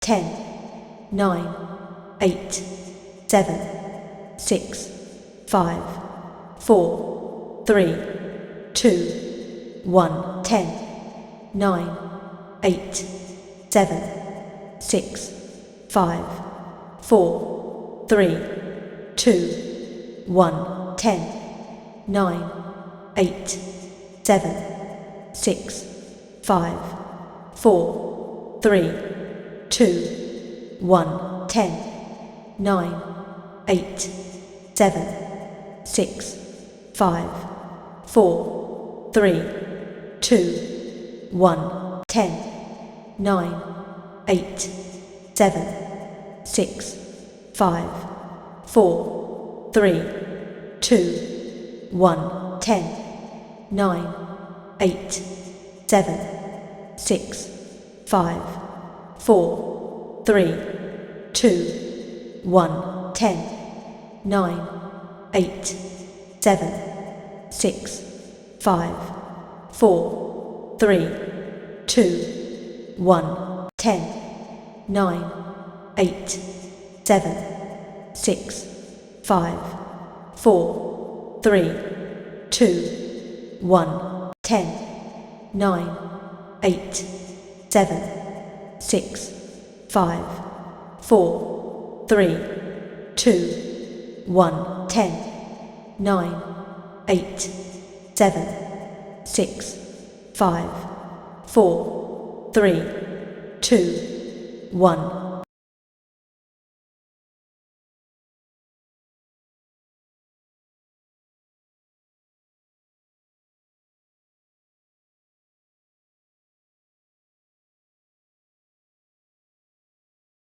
10, 9, 8, 7, 6, 5, 4, 3, 2, 1, 10, 9, 8, 7, 6, 5, 4, 3, 2, 1, 10, 9, 8, 7, 6, 5, 4, 3, 2, 1, 10, 9, 8, 7, 6, 5, 4, 3, 2, 1, 10, 9, 8, 7, 6, 5, 4, 3, 2, 1, 10, 9, 8, 7, 6, 5, 4, 3, 2, 1, 10, 9, 8, 7, 6, 5, 4, 3, 2, 1, 10, 9, 8, 7, 6, 5, 4, 3, 2, 1, 10, 9, 8, 7, 6, 5, 4, 3, 2, 1, 10, 9, 8, 7, 6, 5, 4, 3, 2, 1,